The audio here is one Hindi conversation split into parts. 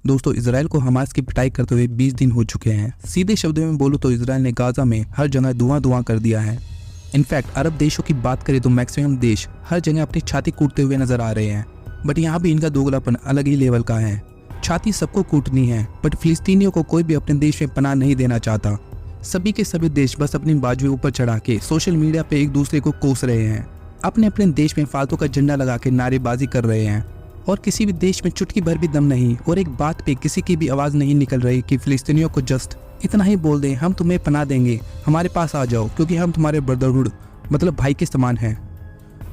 दोस्तों, इजराइल को हमास की पिटाई करते हुए 20 दिन हो चुके हैं। सीधे शब्दों में बोलूं तो इजराइल ने गाजा में हर जगह धुआं कर दिया है। इनफैक्ट अरब देशों की बात करें तो मैक्सिमम देश हर जगह अपनी छाती कूटते हुए नजर आ रहे हैं। बट यहाँ भी इनका दोगलापन अलग ही लेवल का है। छाती सबको कूटनी है, बट फिलिस्तीनियों को कोई भी अपने देश में पनाह नहीं देना चाहता। सभी के सभी देश बस अपनी बाजू ऊपर चढ़ा के सोशल मीडिया पे एक दूसरे को कोस रहे हैं। अपने अपने देश में फालतू का झंडा लगा के नारेबाजी कर रहे हैं और किसी भी देश में चुटकी भर भी दम नहीं और एक बात पे किसी की भी आवाज़ नहीं निकल रही कि फिलिस्तीनियों को जस्ट इतना ही बोल दें, हम तुम्हें पनाह देंगे, हमारे पास आ जाओ क्योंकि हम तुम्हारे ब्रदरहुड मतलब भाई के समान हैं।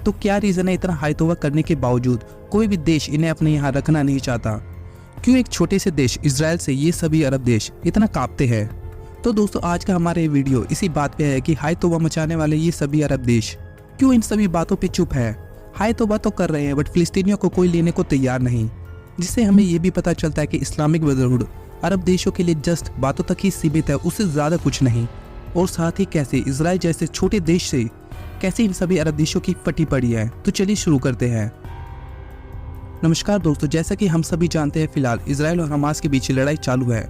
तो क्या रीज़न है इतना हाई तौबा करने के बावजूद कोई भी देश इन्हें अपने यहाँ रखना नहीं चाहता? क्यों एक छोटे से देश इजराइल से ये सभी अरब देश इतना कांपते हैं? तो दोस्तों, आज का हमारा ये वीडियो इसी बात पे है कि हाई तौबा मचाने वाले ये सभी अरब देश क्यों इन सभी बातों पे चुप है। हाई तौबा तो कर रहे हैं बट फिलिस्तीनियों को कोई लेने को तैयार नहीं, जिससे हमें ये भी पता चलता है कि इस्लामिक ब्रदरहुड अरब देशों के लिए जस्ट बातों तक ही सीमित है, उससे ज़्यादा कुछ नहीं। और साथ ही कैसे इजराइल जैसे छोटे देश से कैसे इन सभी अरब देशों की फटी पड़ी है। तो चलिए शुरू करते हैं। नमस्कार दोस्तों, जैसा कि हम सभी जानते हैं फिलहाल इजराइल और हमास के बीच लड़ाई चालू है।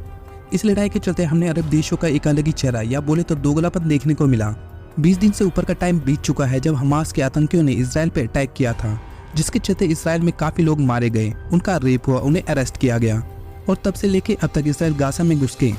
इस लड़ाई के चलते हमने अरब देशों का एक अलग ही चेहरा या बोले तो दोगलापन देखने को मिला। 20 दिन से ऊपर का टाइम बीत चुका है जब हमास के आतंकियों ने इजराइल पे अटैक किया था, जिसके चलते इजराइल में काफी लोग मारे गए, उनका रेप हुआ, उन्हें अरेस्ट किया गया। और तब से लेके अब तक इजराइल गाजा में घुस के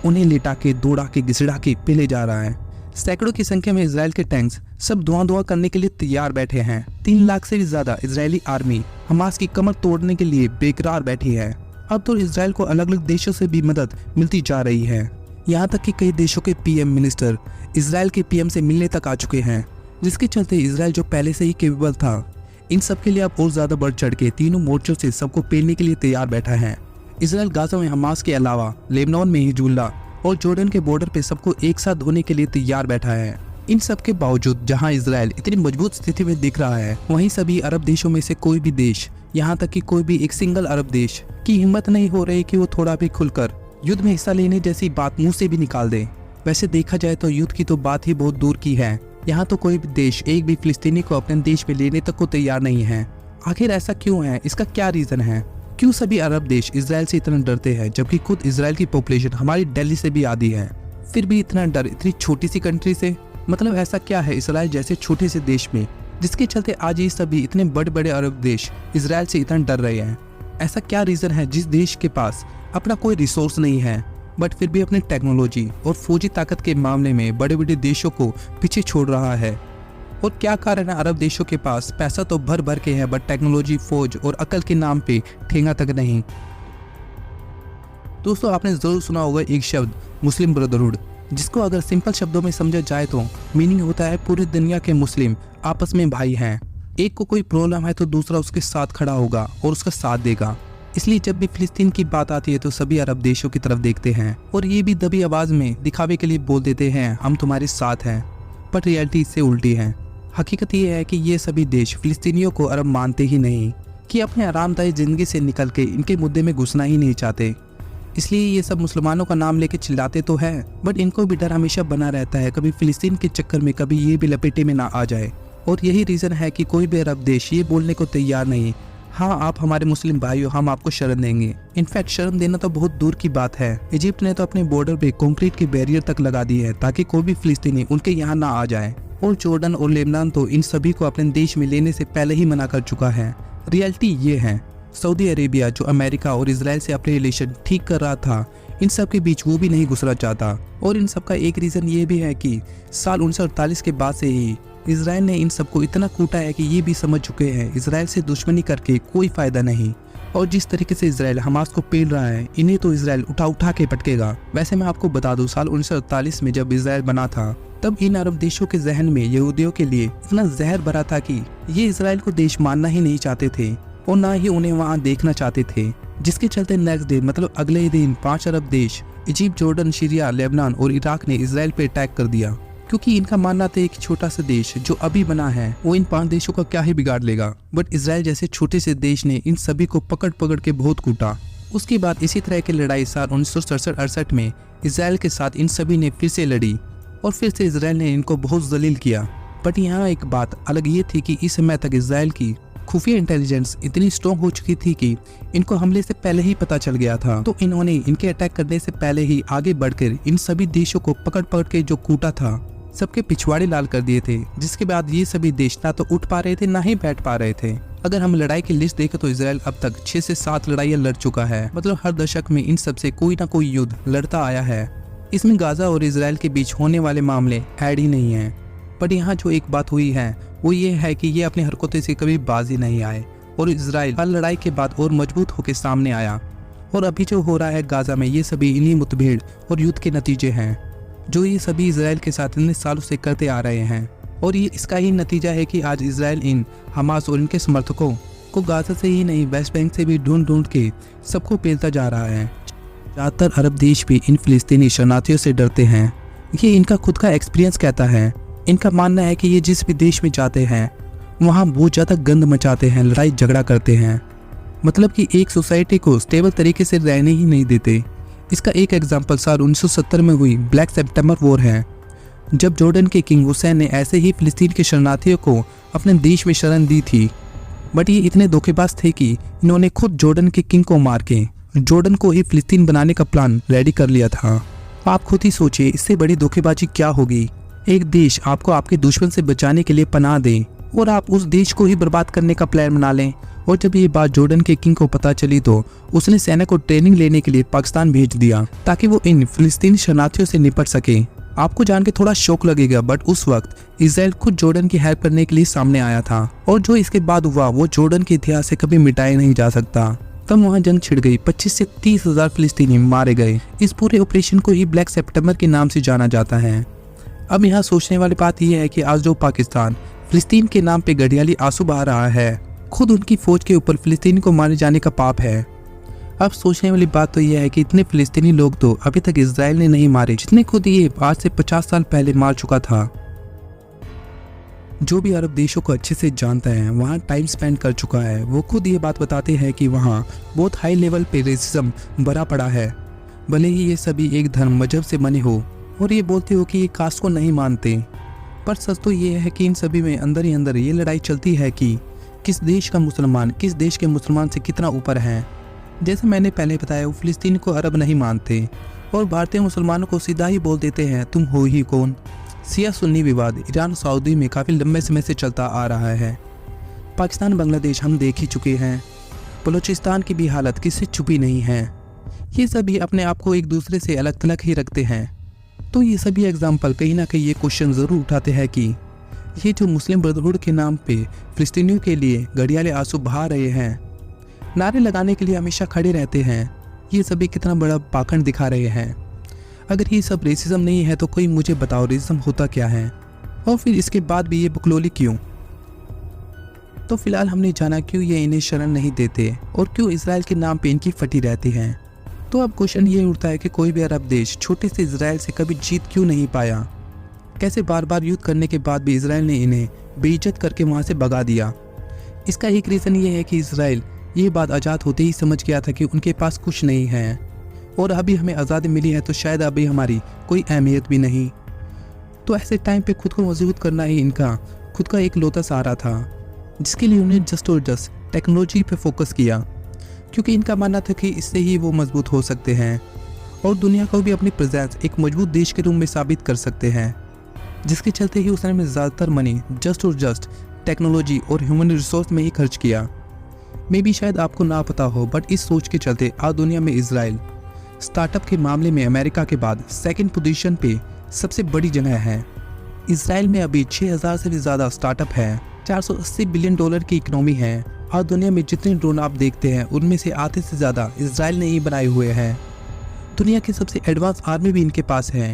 उन्हें लिटा के दौड़ा के घिसड़ा के पेले जा रहा है। सैकड़ों की संख्या में इजराइल के टैंक्स सब धुआं करने के लिए तैयार बैठे हैं। 3 लाख से भी ज्यादा इजरायली आर्मी हमास की कमर तोड़ने के लिए बेकरार बैठी है। अब तो इजराइल को अलग अलग देशों से भी मदद मिलती जा रही है। यहाँ तक कि कई देशों के पीएम मिनिस्टर इजराइल के पीएम से मिलने तक आ चुके हैं, जिसके चलते इजराइल जो पहले से ही केपेबल था, इन सब के लिए अब और ज्यादा बढ़ चढ़ के तीनों मोर्चों से सबको पेलने के लिए तैयार बैठा है। इजराइल गाजा में हमास के अलावा लेबनान में हिजबुल्लाह और जॉर्डन के बॉर्डर पे सबको एक साथ धोने के लिए तैयार बैठा है। इन सब के बावजूद जहां इजराइल इतनी मजबूत स्थिति में दिख रहा है, वहीं सभी अरब देशों में से कोई भी देश, यहाँ तक कि कोई भी एक सिंगल अरब देश की हिम्मत नहीं हो रही कि वो थोड़ा भी खुलकर युद्ध में हिस्सा लेने जैसी बात मुंह से भी निकाल दे। वैसे देखा जाए तो युद्ध की तो बात ही बहुत दूर की है। यहाँ तो कोई भी देश एक भी फिलिस्तीनी को अपने देश में लेने तक को तैयार नहीं है। आखिर ऐसा क्यों है? इसका क्या रीजन है? क्यों सभी अरब देश इजराइल से इतना डरते हैं, जबकि खुद इजराइल की पॉपुलेशन हमारी दिल्ली से भी आधी है, फिर भी इतना डर इतनी छोटी सी कंट्री से? मतलब ऐसा क्या है इजराइल जैसे छोटे से देश में, जिसके चलते आज ये सभी इतने बड़े बड़े अरब देश इजराइल से इतना डर रहे हैं? ऐसा क्या रीजन है जिस देश के पास अपना कोई रिसोर्स नहीं है बट फिर भी अपनी टेक्नोलॉजी और फौजी ताकत के मामले में बड़े बड़े देशों को पीछे छोड़ रहा है? और क्या कारण है अरब देशों के पास पैसा तो भर भर के है बट टेक्नोलॉजी, फौज और अकल के नाम पे ठेंगा तक नहीं? दोस्तों, आपने जरूर सुना होगा एक शब्द मुस्लिम ब्रदरहुड, जिसको अगर सिंपल शब्दों में समझा जाए तो मीनिंग होता है पूरी दुनिया के मुस्लिम आपस में भाई हैं। एक को कोई प्रॉब्लम है तो दूसरा उसके साथ खड़ा होगा और उसका साथ देगा। इसलिए जब भी फिलिस्तीन की बात आती है तो सभी अरब देशों की तरफ देखते हैं और ये भी दबी आवाज में दिखावे के लिए बोल देते हैं हम तुम्हारे साथ हैं, बट रियलिटी इससे उल्टी है। हकीकत ये है कि ये सभी देश फिलिस्तीनियों को अरब मानते ही नहीं, कि अपने आरामदायक जिंदगी से निकल के इनके मुद्दे में घुसना ही नहीं चाहते। इसलिए ये सब मुसलमानों का नाम लेके चिल्लाते तो है, बट इनको भी डर हमेशा बना रहता है कभी फिलिस्तीन के चक्कर में कभी ये भी लपेटे में ना आ जाए। और यही रीजन है कि कोई भी अरब देश ये बोलने को तैयार नहीं, हाँ आप हमारे मुस्लिम भाई हो, हम आपको शरण देंगे। इनफैक्ट शरण देना तो बहुत दूर की बात है, इजिप्ट ने तो अपने बॉर्डर पे कंक्रीट की बैरियर तक लगा दी है ताकि कोई भी फिलिस्तीनी उनके यहाँ ना आ जाए। और जॉर्डन और लेबनान तो इन सभी को अपने देश में लेने से पहले ही मना कर चुका है। रियलिटी ये है, सऊदी अरेबिया जो अमेरिका और इजराइल से अपने रिलेशन ठीक कर रहा था, इन सब के बीच वो भी नहीं घुसना चाहता। और इन सब का एक रीजन ये भी है कि साल 1948 के बाद से ही इजराइल ने इन सबको इतना कूटा है कि ये भी समझ चुके हैं इजराइल से दुश्मनी करके कोई फायदा नहीं। और जिस तरीके से इजराइल हमास को पेल रहा है, इन्हें तो इजराइल उठा उठा के पटकेगा। वैसे मैं आपको बता दूं, साल 1948 में जब इजराइल बना था तब इन अरब देशों के जहन में यहूदियों के लिए इतना जहर भरा था कि ये इजराइल को देश मानना ही नहीं चाहते थे और ना ही उन्हें वहाँ देखना चाहते थे। जिसके चलते नेक्स्ट डे मतलब अगले ही दिन 5 अरब देश इजिप्ट, जॉर्डन, सीरिया, लेबनान और इराक ने इजराइल पे अटैक कर दिया, क्योंकि इनका मानना था एक छोटा सा देश जो अभी बना है वो इन 5 देशों का क्या ही बिगाड़ लेगा। बट इजराइल जैसे छोटे से देश ने इन सभी को पकड़ पकड़ के बहुत कूटा। उसके बाद इसी तरह की लड़ाई साल 1967-68 में इजराइल के साथ इन सभी ने फिर से लड़ी और फिर से इजराइल ने इनको बहुत जलील किया। बट यहाँ एक बात अलग ये थी कि इस समय तक इजराइल की खुफिया इंटेलिजेंस इतनी स्ट्रॉन्ग हो चुकी थी कि इनको हमले से पहले ही पता चल गया था। तो इन्होंने इनके अटैक करने से पहले ही आगे बढ़कर इन सभी देशों को पकड़ पकड़ के जो कूटा था, सबके पिछवाड़े लाल कर दिए थे, जिसके बाद ये सभी देश ना तो उठ पा रहे थे ना ही बैठ पा रहे थे। अगर हम लड़ाई की लिस्ट देखें तो इसराइल अब तक 6 से 7 लड़ाइयां लड़ चुका है। मतलब हर दशक में इन सबसे कोई ना कोई युद्ध लड़ता आया है। इसमें गाजा और इसराइल के बीच होने वाले मामले ऐड ही नहीं है। पर यहाँ जो एक बात हुई है वो ये है कि ये अपनी हरकतों से कभी बाजी नहीं आए और इसराइल हर लड़ाई के बाद और मजबूत होकर सामने आया। और अभी जो हो रहा है गाजा में, ये सभी इन्हीं मुठभेड़ और युद्ध के नतीजे हैं जो ये सभी इसराइल के साथ इतने सालों से करते आ रहे हैं। और ये इसका ही नतीजा है कि आज इसराइल इन हमास और इनके समर्थकों को गाजा से ही नहीं, वेस्ट बैंक से भी ढूंढ ढूंढ के सबको पेलता जा रहा है। ज़्यादातर अरब देश भी इन फिलिस्तीनी शरणार्थियों से डरते हैं। ये इनका खुद का एक्सपीरियंस कहता है। इनका मानना है कि ये जिस भी देश में जाते हैं वहाँ बहुत ज़्यादा गंद मचाते हैं, लड़ाई झगड़ा करते हैं। मतलब कि एक सोसाइटी को स्टेबल तरीके से रहने ही नहीं देते। इसका एक एग्जाम्पल साल 1970 में हुई ब्लैक सितंबर वॉर है, जब जॉर्डन के किंग हुसैन ने ऐसे ही फिलिस्तीन के शरणार्थियों को अपने देश में शरण दी थी। बट ये इतने धोखेबाज थे कि इन्होंने खुद जॉर्डन के किंग को मार के जॉर्डन को ही फिलिस्तीन बनाने का प्लान रेडी कर लिया था। आप खुद ही सोचिए इससे बड़ी धोखेबाजी क्या होगी। एक देश आपको आपके दुश्मन से बचाने के लिए पनाह दे और आप उस देश को ही बर्बाद करने का प्लान बना लें। और जब ये बात जॉर्डन के किंग को पता चली तो उसने सेना को ट्रेनिंग लेने के लिए पाकिस्तान भेज दिया ताकि वो इन फिलिस्तीनी शरणार्थियों से निपट सके। आपको जान के थोड़ा शौक लगेगा, बट उस वक्त इसराइल खुद जॉर्डन की हेल्प करने के लिए सामने आया था। और जो इसके बाद हुआ वो जॉर्डन के इतिहास से कभी मिटाया नहीं जा सकता। तब वहाँ जंग छिड़ गई, 25 से 30 हजार फिलिस्तीनी मारे गए। इस पूरे ऑपरेशन को ही ब्लैक सितंबर के नाम से जाना जाता है। अब यहाँ सोचने वाली बात यह है कि आज जो पाकिस्तान फिलिस्तीन के नाम पे घड़ियाली आंसू बहा रहा है, खुद उनकी फौज के ऊपर फिलिस्तीनी को मारे जाने का पाप है। अब सोचने वाली बात तो यह है कि इतने फिलिस्तीनी लोग तो अभी तक इसराइल ने नहीं मारे जितने खुद ये आज से 50 साल पहले मार चुका था। जो भी अरब देशों को अच्छे से जानता है, वहाँ टाइम स्पेंड कर चुका है, वो खुद ये बात बताते हैं कि वहाँ बहुत हाई लेवल पे रेसिज्म भरा पड़ा है। भले ही ये सभी एक धर्म मजहब से बने हो और ये बोलते हो कि ये कास्ट को नहीं मानते, पर सच तो ये है कि इन सभी में अंदर ही अंदर ये लड़ाई चलती है कि किस देश का मुसलमान किस देश के मुसलमान से कितना ऊपर है। जैसे मैंने पहले बताया, वो फिलिस्तीन को अरब नहीं मानते और भारतीय मुसलमानों को सीधा ही बोल देते हैं तुम हो ही कौन। सिया सुन्नी विवाद ईरान सऊदी में काफ़ी लंबे समय से चलता आ रहा है। पाकिस्तान बांग्लादेश हम देख ही चुके हैं। बलूचिस्तान की भी हालत किससे छुपी नहीं है। ये सभी अपने आप को एक दूसरे से अलग थलग ही रखते हैं। तो ये सभी एग्जाम्पल कहीं ना कहीं ये क्वेश्चन ज़रूर उठाते हैं कि ये जो मुस्लिम ब्रदरहुड के नाम पे फिलिस्तीनियों के लिए घड़ियाले आंसू बहा रहे हैं, नारे लगाने के लिए हमेशा खड़े रहते हैं, ये सभी कितना बड़ा पाखंड दिखा रहे हैं। अगर ये सब रेसिज्म नहीं है तो कोई मुझे बताओ रेसिज्म होता क्या है, और फिर इसके बाद भी ये बकलोली क्यों। तो फिलहाल हमने जाना क्यों ये इन्हें शरण नहीं देते और क्यों इसराइल के नाम पे इनकी फटी रहती हैं। तो अब क्वेश्चन ये उठता है कि कोई भी अरब देश छोटे से इसराइल से कभी जीत क्यों नहीं पाया। कैसे बार बार युद्ध करने के बाद भी इसराइल ने इन्हें बेइज्जत करके वहाँ से भगा दिया। इसका एक रीज़न ये है कि इसराइल ये बात आज़ाद होते ही समझ गया था कि उनके पास कुछ नहीं है और अभी हमें आज़ादी मिली है तो शायद अभी हमारी कोई अहमियत भी नहीं। तो ऐसे टाइम पे खुद को मजबूत करना ही इनका खुद का एक लौता सहारा था, जिसके लिए उन्हें जस्ट और जस्ट टेक्नोलॉजी पे फोकस किया, क्योंकि इनका मानना था कि इससे ही वो मजबूत हो सकते हैं और दुनिया को भी अपनी प्रेजेंस एक मजबूत देश के रूप में साबित कर सकते हैं। जिसके चलते ही उसने ज़्यादातर मनी जस्ट और जस्ट टेक्नोलॉजी और ह्यूमन रिसोर्स में ही खर्च किया। मे भी शायद आपको ना पता हो, बट इस सोच के चलते आज दुनिया में इसराइल स्टार्टअप के मामले में अमेरिका के बाद सेकंड पोजीशन पे सबसे बड़ी जगह है। इसराइल में अभी 6000 से भी ज़्यादा स्टार्टअप है, 480 बिलियन डॉलर की इकोनॉमी है और दुनिया में जितने ड्रोन आप देखते हैं उनमें से आधे से ज़्यादा इसराइल ने ही बनाए हुए हैं। दुनिया की सबसे एडवांस आर्मी भी इनके पास है।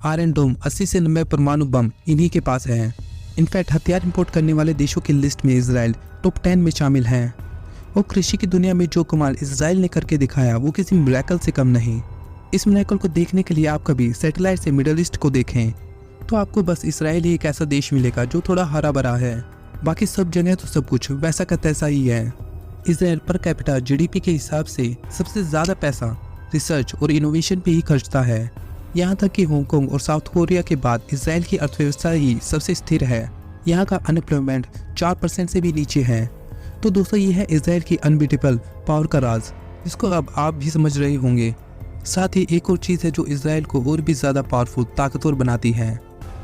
आयरन डोम 80 से 90 परमाणु बम इन्हीं के पास है। इनफैक्ट हथियार इंपोर्ट करने वाले देशों की लिस्ट में इसराइल टॉप 10 में शामिल है। और कृषि की दुनिया में जो कमाल इसराइल ने करके दिखाया वो किसी मिरेकल से कम नहीं। इस मिरेकल को देखने के लिए आप कभी सैटेलाइट से मिडल ईस्ट को देखें तो आपको बस इसराइल ही एक ऐसा देश मिलेगा जो थोड़ा हरा भरा है, बाकी सब जगह तो सब कुछ वैसा का तैसा ही है। इसराइल पर कैपिटा जीडीपी के हिसाब से सबसे ज़्यादा पैसा रिसर्च और इनोवेशन पे ही खर्चता है। यहाँ तक कि हांगकांग और साउथ कोरिया के बाद इसराइल की अर्थव्यवस्था ही सबसे स्थिर है। यहाँ का अनएम्प्लॉयमेंट 4% से भी नीचे है। तो दोस्तों ये है इजराइल की अनबीटेबल पावर का राज, जिसको अब आप भी समझ रहे होंगे। साथ ही एक और चीज़ है जो इजराइल को और भी ज़्यादा पावरफुल ताकतवर बनाती है।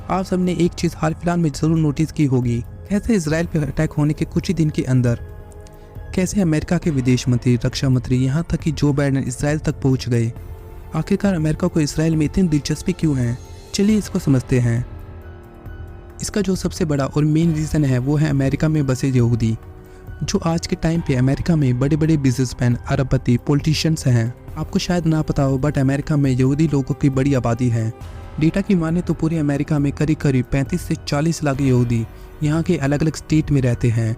आप सबने एक चीज़ हाल फिलहाल में ज़रूर नोटिस की होगी, कैसे इजराइल पर अटैक होने के कुछ ही दिन के अंदर कैसे अमेरिका के विदेश मंत्री, रक्षा मंत्री, यहाँ तक कि जो बाइडेन इजराइल तक पहुँच गए। आखिरकार अमेरिका को इजराइल में इतनी दिलचस्पी क्यों है, चलिए इसको समझते हैं। इसका जो सबसे बड़ा और मेन रीज़न है वो है अमेरिका में बसे यहूदी, जो आज के टाइम पे अमेरिका में बड़े बड़े बिजनेसमैन, अरबपति, पॉलिटिशियंस हैं। आपको शायद ना पता हो बट अमेरिका में यहूदी लोगों की बड़ी आबादी है। डेटा की माने तो पूरे अमेरिका में करीब करीब 35 से 40 लाख यहूदी यहाँ के अलग अलग स्टेट में रहते हैं।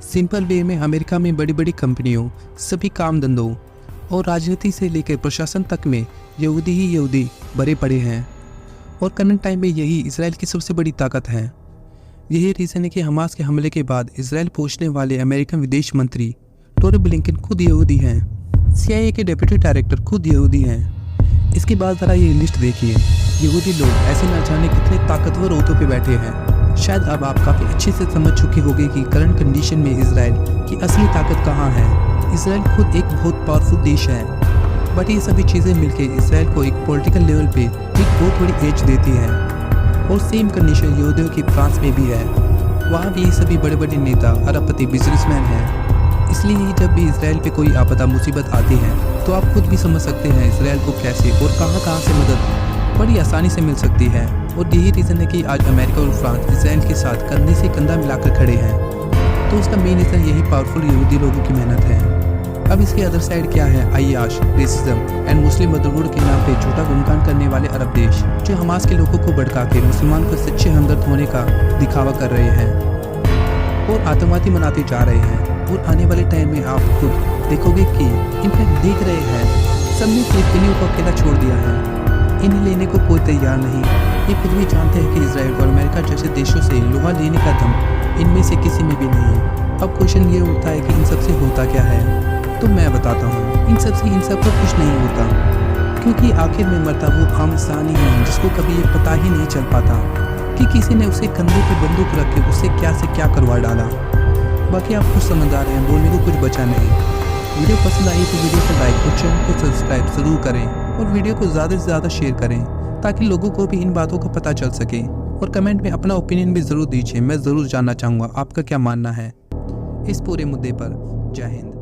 सिंपल वे में अमेरिका में बड़ी बड़ी कंपनियों, सभी काम धंधों और राजनीति से लेकर प्रशासन तक में यहूदी ही यहूदी भरे पड़े हैं। और करंट टाइम में यही इसराइल की सबसे बड़ी ताकत है। यही रीज़न है कि हमास के हमले के बाद इसराइल पहुंचने वाले अमेरिकन विदेश मंत्री टोनी ब्लिंकन खुद यहूदी हैं। CIA के डिप्टी डायरेक्टर खुद यहूदी हैं। इसके बाद ज़रा ये लिस्ट देखिए, यहूदी लोग ऐसे न जाने कितने ताकतवर ओहदों पे बैठे हैं। शायद अब आप काफ़ी अच्छे से समझ चुके होंगे कि करंट कंडीशन में इसराइल की असली ताकत कहाँ है। इसराइल खुद एक बहुत पावरफुल देश है, बट ये सभी चीज़ें मिलकर इसराइल को एक पॉलिटिकल लेवल पे एक बहुत बड़ी एज देती है। और सेम कंडीशन यहूदियों की फ्रांस में भी है, वहाँ भी सभी बड़े बड़े नेता, अरबपति, बिजनेसमैन हैं। इसलिए जब भी इसराइल पे कोई आपदा मुसीबत आती है तो आप खुद भी समझ सकते हैं इसराइल को कैसे और कहाँ से मदद बड़ी आसानी से मिल सकती है। और यही रीज़न है कि आज अमेरिका और फ्रांस इसराइल के साथ कंधे से कंधा मिलाकर खड़े हैं। तो उसका मेन रीज़न यही पावरफुल यहूदी लोगों की मेहनत है। अब इसके अदर साइड क्या है, अय्याश, रेसिज्म एंड मुस्लिम मदरवुड के नाम पे झूठा गुणगान करने वाले अरब देश, जो हमास के लोगों को भड़का के मुसलमान को सच्चे हमदर्द होने का दिखावा कर रहे हैं और आतंकवादी मनाते जा रहे हैं। और आने वाले टाइम में आप खुद देखोगे कि इनफैक्ट देख रहे हैं सबने फिलिस्तीनियों को अकेला छोड़ दिया है, इन्हें लेने को कोई तैयार नहीं। ये खुद भी जानते हैं कि इसराइल और अमेरिका जैसे देशों से लोहा लेने का दम इनमें से किसी में भी नहीं। अब क्वेश्चन ये उठता है कि इन सबसे होता क्या है, तो मैं बताता हूँ। इन सब को कुछ नहीं होता, क्योंकि आखिर में मरता वो आम इंसान ही है जिसको कभी ये पता ही नहीं चल पाता कि किसी ने उसे कंधे पे बंदूक रख के उससे क्या से क्या करवा डाला। बाकी आप खुद समझदार हैं, बोलने को कुछ बचा नहीं। वीडियो पसंद आई तो वीडियो को लाइक और चैनल को सब्सक्राइब ज़रूर करें और वीडियो को ज़्यादा से ज़्यादा शेयर करें ताकि लोगों को भी इन बातों का पता चल सके। और कमेंट में अपना ओपिनियन भी ज़रूर दीजिए, मैं ज़रूर जानना चाहूँगा आपका क्या मानना है इस पूरे मुद्दे पर। जय हिंद।